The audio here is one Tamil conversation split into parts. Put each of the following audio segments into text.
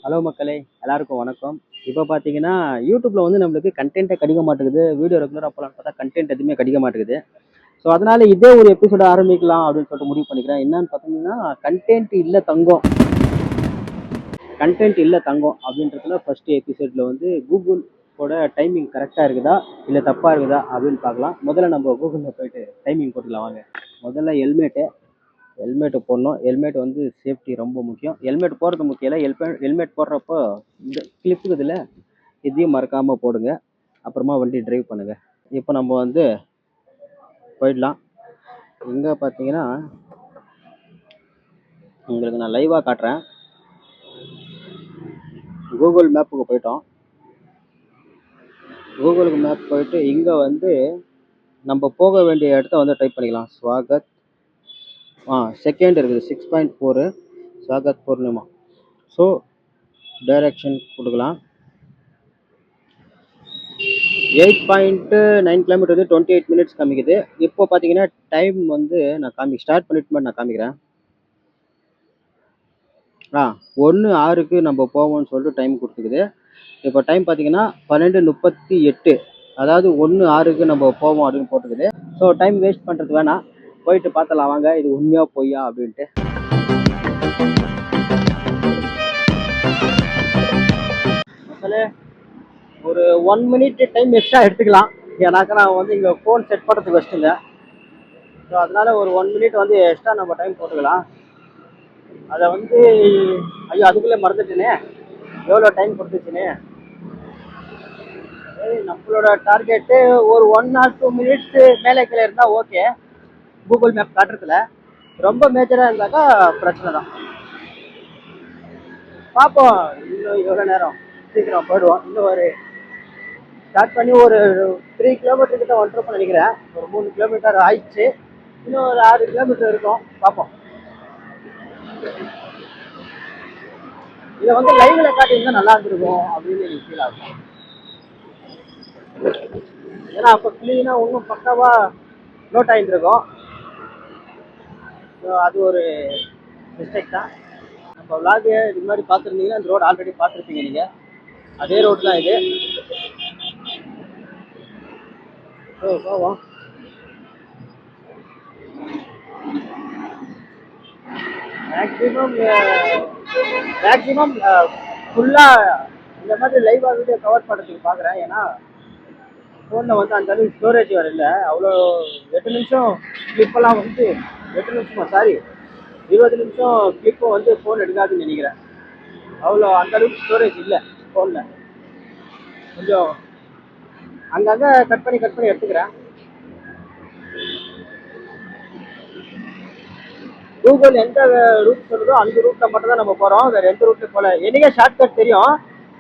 ஹலோ மக்களே, எல்லாருக்கும் வணக்கம். இப்போ பார்த்தீங்கன்னா, யூடியூப்ல வந்து நம்மளுக்கு கண்டென்ட்டே கிடைக்க மாட்டேங்குது. வீடியோ ரெகுலரா போலான்னு பார்த்தா கண்டென்ட் எதுவுமே கிடைக்க மாட்டேங்குது. ஸோ அதனால இதே ஒரு எபிசோட ஆரம்பிக்கலாம் அப்படின்னு சொல்லிட்டு முடிவு பண்ணிக்கிறேன். என்னன்னு பார்த்தீங்கன்னா, கண்டென்ட் இல்ல தங்கம். கண்டென்ட் இல்ல தங்கம் அப்படின்றதுல ஃபர்ஸ்ட் எபிசோட்ல வந்து கூகுளோட டைமிங் கரெக்டா இருக்குதா, இல்ல தப்பா இருக்குதா அப்படின்னு பார்க்கலாம். முதல்ல நம்ம கூகுள்ல போயிட்டு டைமிங் போட்டுக்கலாம் வாங்க. முதல்ல ஹெல்மெட்டு போடணும். ஹெல்மெட் வந்து சேஃப்டி ரொம்ப முக்கியம். ஹெல்மெட் போடுறது முக்கியம் இல்லை, ஹெல்மெட் போடுறப்போ இந்த கிளிப் இருக்குதுல்ல, இதையும் மறக்காமல் போடுங்க. அப்புறமா வண்டி டிரைவ் பண்ணுங்க. இப்போ நம்ம வந்து போயிடலாம். இங்கே பார்த்தீங்கன்னா உங்களுக்கு நான் லைவாக காட்டுறேன். கூகுள் மேப்புக்கு போயிட்டோம். கூகுளுக்கு மேப் போயிட்டு இங்கே வந்து நம்ம போக வேண்டிய இடத்த வந்து டைப் பண்ணிக்கலாம். ஸ்வாகத் செகண்ட் இருக்குது 6.4 ஸ்வாகத் பூர்ணிமா. ஸோ டைரக்ஷன் கொடுக்கலாம். 8.9 கிலோமீட்டர் வந்து 28 மினிட்ஸ் காமிக்குது. இப்போ பார்த்தீங்கன்னா டைம் வந்து நான் ஸ்டார்ட் பண்ணிட்டு நான் காமிக்கிறேன். 1:06 நம்ம போவோம்னு சொல்லிட்டு டைம் கொடுத்துக்குது. இப்போ டைம் பார்த்தீங்கன்னா 12:38, அதாவது 1:06 நம்ம போவோம் அப்படின்னு போட்டுக்குது. ஸோ டைம் வேஸ்ட் பண்ணுறது வேணாம், போயிட்டு பார்த்தலாம் வாங்க இது உண்மையா பொய்யா அப்படின்ட்டு. ஒரு 1 மினிட் டைம் எக்ஸ்ட்ரா எடுத்துக்கலாம். ஏன்னாக்கா நான் வந்து இங்கே ஃபோன் செட் பண்ணுறதுக்கு வச்சுட்டுங்க. ஸோ அதனால ஒரு 1 மினிட் வந்து எக்ஸ்ட்ரா நம்ம டைம் போட்டுக்கலாம். அதை வந்து ஐயோ அதுக்குள்ளே மறந்துட்டேனே எவ்வளோ டைம் கொடுத்துச்சுன்னு. நம்மளோட டார்கெட்டு ஒரு 1 or 2 மினிட்ஸ் மேலே கீழே இருந்தால் ஓகே. கூகுள் மேப் காட்டுறதுல ரொம்ப மேஜராக இருந்தாக்கா பிரச்சனை தான். பார்ப்போம், இன்னும் எவ்வளோ நேரம் சீக்கிரம் போயிடுவோம். இன்னும் ஒரு ஸ்டார்ட் பண்ணி ஒரு 3 கிலோமீட்டர் கிட்ட வந்துருப்போம் நினைக்கிறேன். ஒரு 3 கிலோமீட்டர் ஆயிடுச்சு. இன்னும் ஒரு 6 கிலோமீட்டர் இருக்கும். பார்ப்போம். இதை வந்து லைவ்ல காட்டியிருந்தா நல்லா இருந்திருக்கும் அப்படின்னு எனக்கு ஃபீல் ஆகும். ஏன்னா அப்போ கிளீனா இன்னும் பக்காவா நோட் ஆகிருக்கும். அது ஒரு மிஸ்டேக் தான். நம்ம விளாகு இது மாதிரி பார்த்துருந்தீங்கன்னா அந்த ரோடு ஆல்ரெடி பார்த்துருப்பீங்க நீங்கள். அதே ரோடு தான் இது. போவோம். மேக்ஸிமம் ஃபுல்லாக இந்த மாதிரி லைவாக வீடியோ கவர் பண்ணுறதுக்கு பார்க்குறேன். ஏன்னா ஃபோனில் வந்து அந்த அளவுக்கு ஸ்டோரேஜ் வர இல்லை. அவ்வளோ 8 நிமிஷம் கிளிப்பெல்லாம் வந்து 8 நிமிஷமா 20 நிமிஷம் கிளிப்பும் வந்து ஃபோன் எடுக்காதுன்னு நினைக்கிறேன். அவ்வளோ அந்த அளவுக்கு ஸ்டோரேஜ் இல்லை ஃபோனில். கொஞ்சம் அங்கங்கே கட் பண்ணி எடுத்துக்கிறேன். கூகுள் எந்த ரூட் சொல்லுதோ அந்த ரூட்டில் மட்டும் தான் நம்ம போகிறோம். வேறு எந்த ரூட்லையும் போகல. எனக்கே ஷார்ட்கட் தெரியும்,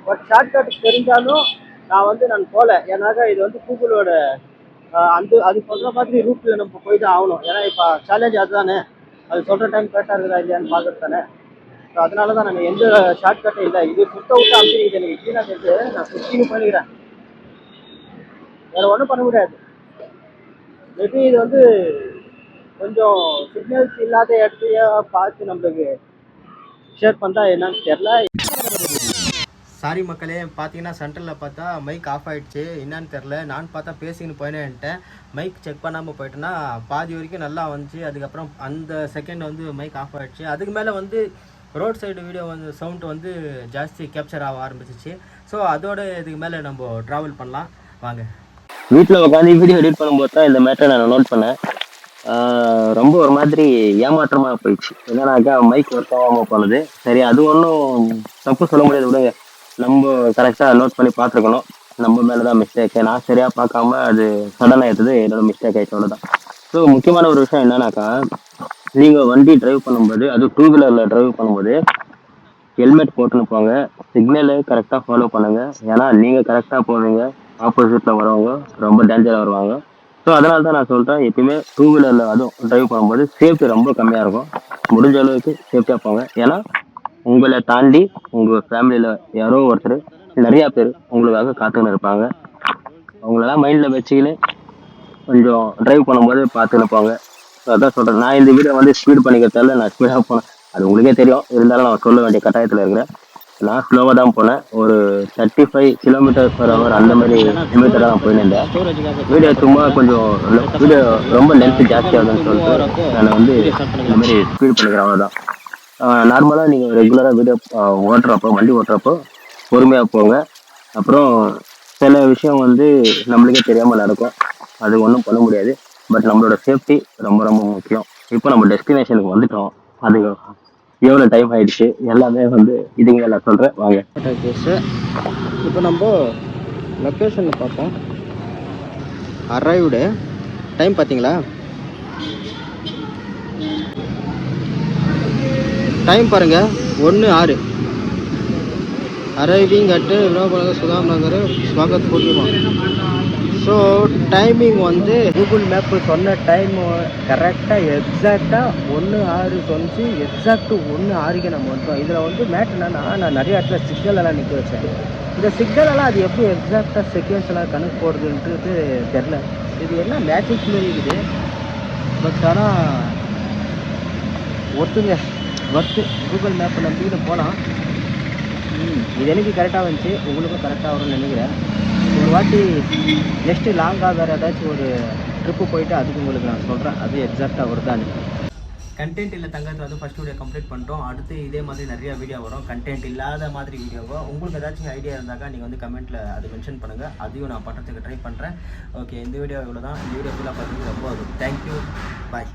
பட் ஷார்ட்கட் தெரிஞ்சாலும் நான் போகல. ஏன்னாக்கா இது வந்து கூகுளோட அது சொல்கிற மாதிரி ரூட்டில் நம்ம போய் தான் ஆகணும். ஏன்னா இப்போ சேலஞ்ச் அதுதானே, அது சொல்கிற டைம் கரெக்டாக இருக்குதா இல்லையான்னு பார்க்குறது தானே. ஸோ அதனால தான் நான் எந்த ஷார்ட்கட்டும் இல்லை. இது சுத்த விட்டு அமைச்சிருக்குது எனக்கு கீழே சேர்த்து நான் சுற்றின்னு பண்ணிக்கிறேன். வேறு ஒன்றும் பண்ண முடியாது. மேபி இது வந்து கொஞ்சம் சிக்னல்ஸ் இல்லாத இடத்தைய பார்த்து நம்மளுக்கு ஷேர் பண்ணா என்னன்னு தெரியல. சாரி மக்களே, பார்த்தீங்கன்னா சென்டரில் பார்த்தா மைக் ஆஃப் ஆகிடுச்சு. என்னன்னு தெரில. நான் பார்த்தா பேசிக்கின்னு போயினேன்ட்டேன். மைக் செக் பண்ணாமல் போயிட்டேன்னா பாதி வரைக்கும் நல்லா வந்துச்சு. அதுக்கப்புறம் அந்த செகண்ட் வந்து மைக் ஆஃப் ஆகிடுச்சு. அதுக்கு மேலே வந்து ரோட் சைடு வீடியோ வந்து சவுண்ட் வந்து ஜாஸ்தி கேப்சர் ஆக ஆரம்பிச்சிச்சு. ஸோ அதோட இதுக்கு மேலே நம்ம ட்ராவல் பண்ணலாம் வாங்க. வீட்டில் உட்காந்து வீடியோ எடிட் பண்ணும்போது தான் இந்த மேட்டரை நான் நோட் பண்ணேன். ரொம்ப ஒரு மாதிரி ஏமாற்றமாக போயிடுச்சு. என்னன்னாக்கா மைக் ஒர்க் ஆகாமல் போனது. சரி, அது ஒன்றும் தப்பு சொல்ல முடியாது, விடுங்க. நம்ம கரெக்டாக நோட் பண்ணி பார்த்துருக்கணும். நம்ம மேலே தான் மிஸ்டேக்கு. நான் சரியாக பார்க்காம அது சடன் ஆகிடுது. என்னோட மிஸ்டேக் ஆகிடுச்சு, அவ்வளோதான். ஸோ முக்கியமான ஒரு விஷயம் என்னன்னாக்கா, நீங்கள் வண்டி டிரைவ் பண்ணும்போது, அது 2 வீலரில் டிரைவ் பண்ணும்போது ஹெல்மெட் போட்டுன்னு போங்க. சிக்னலு கரெக்டாக ஃபாலோ பண்ணுங்க. ஏன்னா நீங்கள் கரெக்டாக போவீங்க, ஆப்போசிட்டில் வரவங்க ரொம்ப டேஞ்சராக வருவாங்க. ஸோ அதனால தான் நான் சொல்கிறேன், எப்பயுமே 2 வீலரில் அதுவும் டிரைவ் பண்ணும்போது சேஃப்டி ரொம்ப கம்மியாக இருக்கும். முடிஞ்ச அளவுக்கு சேஃப்டியாக போங்க. ஏன்னா உங்களை தாண்டி உங்கள் ஃபேமிலியில் யாரோ ஒருத்தர், நிறையா பேர் உங்களுக்காக காத்துன்னு இருப்பாங்க. அவங்களெல்லாம் மைண்டில் வச்சுக்கின்னு கொஞ்சம் டிரைவ் பண்ணும்போது பார்த்துன்னு போங்க. ஸோ அதான் சொல்கிறேன். நான் இந்த வீடியோ வந்து ஸ்பீட் பண்ணிக்கிறதால நான் ஸ்பீடாக போனேன். அது உங்களுக்கே தெரியும், இருந்தாலும் நான் சொல்ல வேண்டிய கட்டாயத்தில் இருக்கிறேன். நான் ஸ்லோவாக தான் போனேன். ஒரு 35 km/h அந்த மாதிரி லிமிட்டில் தான் நான் போயிருந்தேன். வீடியோ சும்மா கொஞ்சம் வீடியோ ரொம்ப லென்த் ஜாஸ்தியாகுதுன்னு சொல்லிட்டு நான் வந்து இந்த மாதிரி ஸ்பீட் பண்ணிக்கிறேன், அவ்வளோதான். நார்மலாக நீங்கள் ரெகுலராக வீடியோ ஓட்டுறப்போ, வண்டி ஓட்டுறப்போ பொறுமையாக போங்க. அப்புறம் சில விஷயம் வந்து நம்மளுக்கே தெரியாமல் நடக்கும், அது ஒன்றும் பண்ண முடியாது. பட் நம்மளோட சேஃப்டி ரொம்ப ரொம்ப முக்கியம். இப்போ நம்ம டெஸ்டினேஷனுக்கு வந்துட்டோம். அது எவ்வளோ டைம் ஆயிடுச்சு எல்லாமே வந்து இதுங்க நான் சொல்கிறேன், வாங்க. கேஸு இப்போ நம்ம லொக்கேஷனில் பார்ப்போம். அரைவ்டு டைம் பார்த்தீங்களா? டைம் பாருங்கள், 1:06. Arriving at Vinobanagar, Sudham Nagar, Swagat Purnima. So timing வந்து கூகுள் மேப்பு சொன்ன டைமு கரெக்டாக எக்ஸாக்டாக 1:06 சொன்னிச்சு. எக்ஸாக்டு 1:06க்கு நம்ம வந்துட்டோம். இதில் வந்து மேட் என்னன்னா, நான் நிறைய இடத்துல சிக்னலெல்லாம் நிற்க வச்சேன். இந்த சிக்னலெல்லாம் அது எப்படி எக்ஸாக்டாக செகண்ட்ஸ் எல்லாம் கணக்கு போடுறதுன்றது தெரில. இது என்ன மேட்ரிக் மாரி இருக்குது. பட் ஆனால் ஒர்த்து கூகுள் மேப்பை நம்பிக்கிட்டு போகலாம். இது எனக்கு கரெக்டாக வந்துச்சு, உங்களுக்கும் கரெக்டாக வரும்னு நினைக்கிறேன். ஒரு வாட்டி நெக்ஸ்ட்டு லாங்காக வேறு ஏதாச்சும் ஒரு ட்ரிப்பு போயிட்டு அதுக்கு உங்களுக்கு நான் சொல்கிறேன், அது எக்ஸாக்டாக வருதான்னு. கண்டென்ட் இல்லை தங்கத்தை வந்து ஃபஸ்ட் வீடியோ கம்ப்ளீட் பண்ணிட்டோம். அடுத்து இதே மாதிரி நிறையா வீடியோ வரும், கண்டென்ட் இல்லாத மாதிரி வீடியோவோ. உங்களுக்கு ஏதாச்சும் ஐடியா இருந்தாக்கா நீங்கள் வந்து கமெண்ட்டில் அது மென்ஷன் பண்ணுங்கள், அதையும் நான் பண்ணுறதுக்கு ட்ரை பண்ணுறேன். ஓகே, இந்த வீடியோ இவ்வளோ தான். இந்த வீடியோ ஃபுல்லாக பார்த்துட்டு ரொம்ப தேங்க்யூ, பாய்.